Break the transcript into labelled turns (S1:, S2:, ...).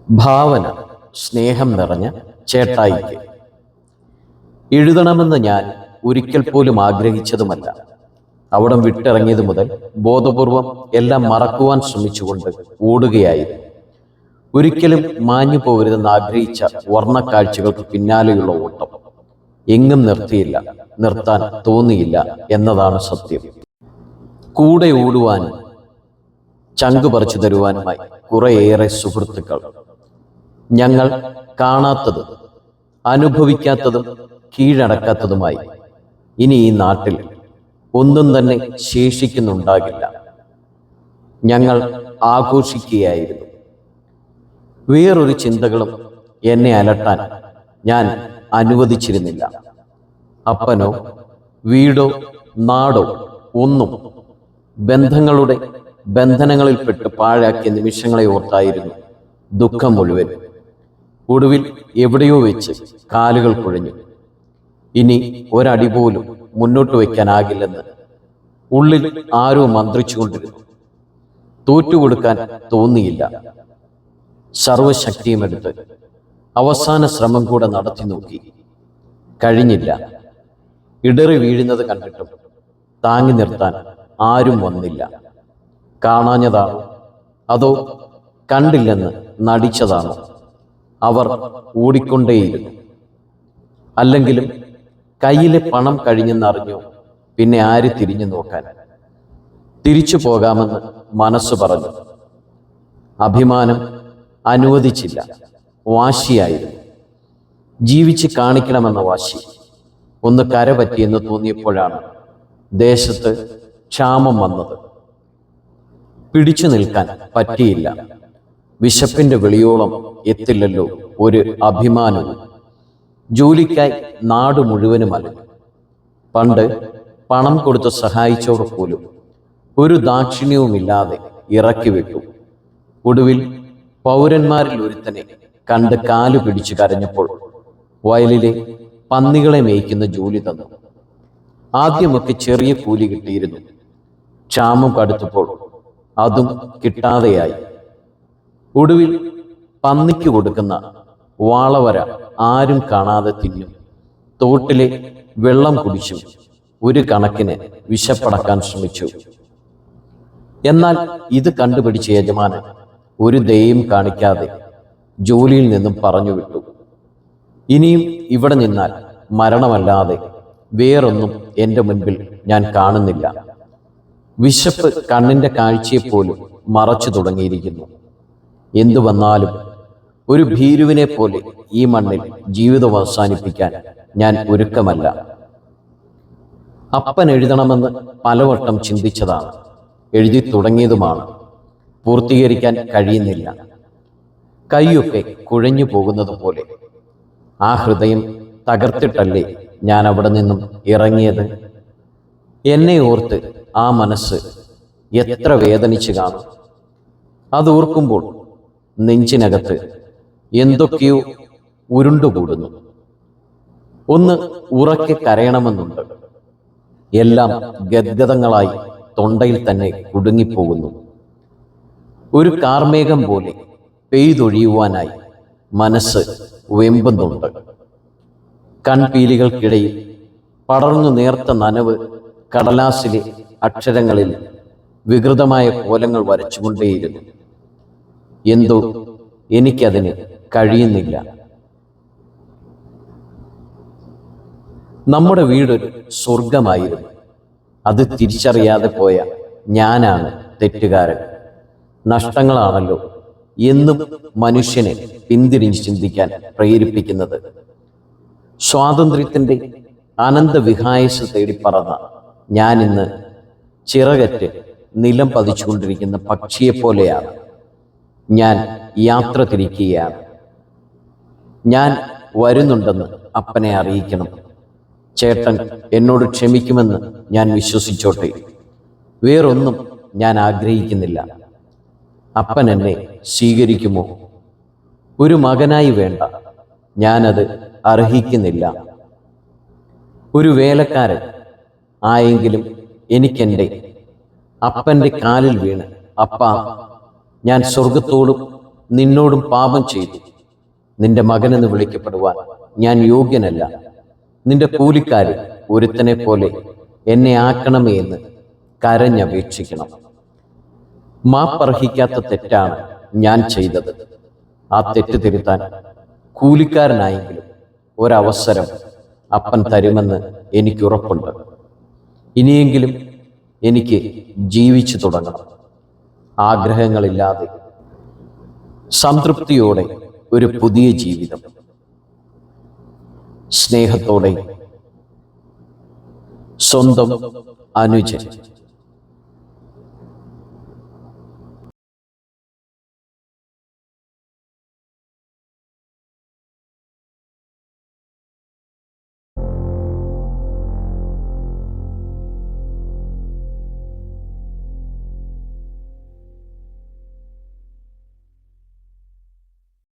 S1: ഭാവന സ്നേഹം നിറഞ്ഞ ചേട്ടായിക്ക്. എഴുതണമെന്ന് ഞാൻ ഒരിക്കൽ പോലും ആഗ്രഹിച്ചതുമല്ല. അവിടം വിട്ടിറങ്ങിയത് മുതൽ ബോധപൂർവം എല്ലാം മറക്കുവാൻ ശ്രമിച്ചുകൊണ്ട് ഓടുകയായിരുന്നു. ഒരിക്കലും മാഞ്ഞു പോകരുതെന്ന് ആഗ്രഹിച്ച വർണ്ണക്കാഴ്ചകൾക്ക് പിന്നാലെയുള്ള ഓട്ടം. എങ്ങും നിർത്തിയില്ല, നിർത്താൻ തോന്നിയില്ല എന്നതാണ് സത്യം. കൂടെ ഓടുവാനും ചങ്കു പറിച്ചു തരുവാനുമായി കുറേയേറെ സുഹൃത്തുക്കൾ. ഞങ്ങൾ കാണാത്തതും അനുഭവിക്കാത്തതും കീഴടക്കാത്തതുമായി ഇനി ഈ നാട്ടിൽ ഒന്നും തന്നെ ശേഷിക്കുന്നുണ്ടാകില്ല. ഞങ്ങൾ ആഘോഷിക്കുകയായിരുന്നു. വേറൊരു ചിന്തകളും എന്നെ അലട്ടാൻ ഞാൻ അനുവദിച്ചിരുന്നില്ല. അപ്പനോ വീടോ നാടോ ഒന്നും. ബന്ധങ്ങളുടെ ബന്ധനങ്ങളിൽപ്പെട്ട് പാഴാക്കിയ നിമിഷങ്ങളെ ഓർത്തായിരുന്നു ദുഃഖം മുഴുവൻ. ഒടുവിൽ എവിടെയോ വെച്ച് കാലുകൾ കുഴഞ്ഞു. ഇനി ഒരടി പോലും മുന്നോട്ട് വയ്ക്കാനാകില്ലെന്ന് ഉള്ളിൽ ആരോ മന്ത്രിച്ചുകൊണ്ടിരുന്നു. തോറ്റുകൊടുക്കാൻ തോന്നിയില്ല. സർവശക്തിയുമെടുത്ത് അവസാന ശ്രമം കൂടെ നടത്തി നോക്കി. കഴിഞ്ഞില്ല. ഇടറി വീഴുന്നത് കണ്ടിട്ടും താങ്ങി നിർത്താൻ ആരും വന്നില്ല. കാണാഞ്ഞതാണോ അതോ കണ്ടില്ലെന്ന് നടിച്ചതാണോ? അവർ ഓടിക്കൊണ്ടേയിരുന്നു. അല്ലെങ്കിലും കയ്യിലെ പണം കഴിഞ്ഞെന്നറിഞ്ഞോ പിന്നെ ആര് തിരിഞ്ഞു നോക്കാൻ? തിരിച്ചു പോകാമെന്ന് മനസ്സ് പറഞ്ഞു. അഭിമാനം അനുവദിച്ചില്ല. വാശിയായിരുന്നു. ജീവിച്ച് കാണിക്കണമെന്ന വാശി. ഒന്ന് കരപറ്റിയെന്ന് തോന്നിയപ്പോഴാണ് ദേശത്ത് ക്ഷാമം വന്നത്. പിടിച്ചു നിൽക്കാൻ പറ്റിയില്ല. വിശപ്പിന്റെ വെളിയോളം എത്തില്ലല്ലോ ഒരു അഭിമാനവും. ജോലിക്കായി നാട് മുഴുവനും അലഞ്ഞു. പണ്ട് പണം കൊടുത്ത് സഹായിച്ചവർ പോലും ഒരു ദാക്ഷിണ്യവുമില്ലാതെ ഇറക്കി വിട്ടു. ഒടുവിൽ പൗരന്മാരിൽ ഒരുത്തനെ കണ്ട് കാലു പിടിച്ചു കരഞ്ഞപ്പോൾ വയലിലെ പന്നികളെ മേയ്ക്കുന്ന ജോലി തന്നു. ആദ്യമൊക്കെ ചെറിയ കൂലി കിട്ടിയിരുന്നു. ക്ഷാമം കടുത്തപ്പോൾ അതും കിട്ടാതെയായി. ഒടുവിൽ പന്നിക്ക് കൊടുക്കുന്ന വാളവര ആരും കാണാതെ തിന്നും. തോട്ടിലെ വെള്ളം കുടിച്ചും ഒരു കണക്കിന് വിശപ്പടക്കാൻ ശ്രമിച്ചു. എന്നാൽ ഇത് കണ്ടുപിടിച്ച യജമാനൻ ഒരു ദയയും കാണിക്കാതെ ജോലിയിൽ നിന്നും പറഞ്ഞു വിട്ടു. ഇനിയും ഇവിടെ നിന്നാൽ മരണമല്ലാതെ വേറൊന്നും എൻ്റെ മുൻപിൽ ഞാൻ കാണുന്നില്ല. വിശപ്പ് കണ്ണിൻ്റെ കാഴ്ചയെപ്പോലും മറച്ചു തുടങ്ങിയിരിക്കുന്നു. എന്തു വന്നാലും ഒരു ഭീരുവിനെ പോലെ ഈ മണ്ണിൽ ജീവിതം അവസാനിപ്പിക്കാൻ ഞാൻ ഒരുക്കമല്ല. അപ്പൻ എഴുതണമെന്ന് പലവട്ടം ചിന്തിച്ചതാണ്. എഴുതി തുടങ്ങിയതുമാണ്. പൂർത്തീകരിക്കാൻ കഴിയുന്നില്ല. കൈയൊക്കെ കുഴഞ്ഞു പോകുന്നത് പോലെ. ആ ഹൃദയം തകർത്തിട്ടല്ലേ ഞാൻ അവിടെ നിന്നും ഇറങ്ങിയത്. എന്നെ ഓർത്ത് ആ മനസ്സ് എത്ര വേദനിച്ചു കാണും. അതോർക്കുമ്പോൾ നെഞ്ചിനകത്ത് എന്തൊക്കെയോ ഉരുണ്ടുകൂടുന്നു. ഒന്ന് ഉറക്കെ കരയണമെന്നുണ്ട്. എല്ലാം ഗദ്ഗതങ്ങളായി തൊണ്ടയിൽ തന്നെ കുടുങ്ങിപ്പോകുന്നു. ഒരു കാർമേഘം പോലെ പെയ്തൊഴിയുവാനായി മനസ്സ് വെമ്പുന്നുണ്ട്. കൺപീലികൾക്കിടയിൽ പടർന്നു നേർത്ത നനവ് കടലാസിലെ അക്ഷരങ്ങളിൽ വികൃതമായ കോലങ്ങൾ വരച്ചുകൊണ്ടേയിരുന്നു. എന്തോ എനിക്കതിന് കഴിയുന്നില്ല. നമ്മുടെ വീടൊരു സ്വർഗമായിരുന്നു. അത് തിരിച്ചറിയാതെ പോയ ഞാനാണ് തെറ്റുകാരൻ. നഷ്ടങ്ങളാണല്ലോ എന്നും മനുഷ്യനെ പിന്തിരിഞ്ഞ് ചിന്തിക്കാൻ പ്രേരിപ്പിക്കുന്നത്. സ്വാതന്ത്ര്യത്തിൻ്റെ അനന്തവിഹായസ് തേടിപ്പറന്ന ഞാനിന്ന് ചിറകറ്റ് നിലം പതിച്ചുകൊണ്ടിരിക്കുന്ന പക്ഷിയെപ്പോലെയാണ്. ഞാൻ യാത്ര തിരിക്കുകയാണ്. ഞാൻ വരുന്നുണ്ടെന്ന് അപ്പനെ അറിയിക്കണം. ചേട്ടൻ എന്നോട് ക്ഷമിക്കുമെന്ന് ഞാൻ വിശ്വസിച്ചോട്ടെ. വേറൊന്നും ഞാൻ ആഗ്രഹിക്കുന്നില്ല. അപ്പൻ എന്നെ സ്വീകരിക്കുമോ? ഒരു മകനായി വേണ്ട, ഞാനത് അർഹിക്കുന്നില്ല. ഒരു വേലക്കാരൻ ആയെങ്കിലും എനിക്കെൻ്റെ അപ്പൻ്റെ കാലിൽ വീണ്, അപ്പ, ഞാൻ സ്വർഗത്തോടും നിന്നോടും പാപം ചെയ്തു. നിന്റെ മകനെന്ന് വിളിക്കപ്പെടുവാൻ ഞാൻ യോഗ്യനല്ല. നിന്റെ കൂലിക്കാരിൽ ഒരുത്തനെ പോലെ എന്നെ ആക്കണമേ എന്ന് കരഞ്ഞപേക്ഷിക്കണം. മാപ്പർഹിക്കാത്ത തെറ്റാണ് ഞാൻ ചെയ്തത്. ആ തെറ്റ് തിരുത്താൻ കൂലിക്കാരനായെങ്കിലും ഒരവസരം അപ്പൻ തരുമെന്ന് എനിക്കുറപ്പുണ്ട്. ഇനിയെങ്കിലും എനിക്ക് ജീവിച്ചു തുടങ്ങണം. ആഗ്രഹങ്ങളില്ലാതെ സംതൃപ്തിയോടെ ഒരു പുതിയ ജീവിതം. സ്നേഹത്തോടെ സ്വന്തം അനുജൻ.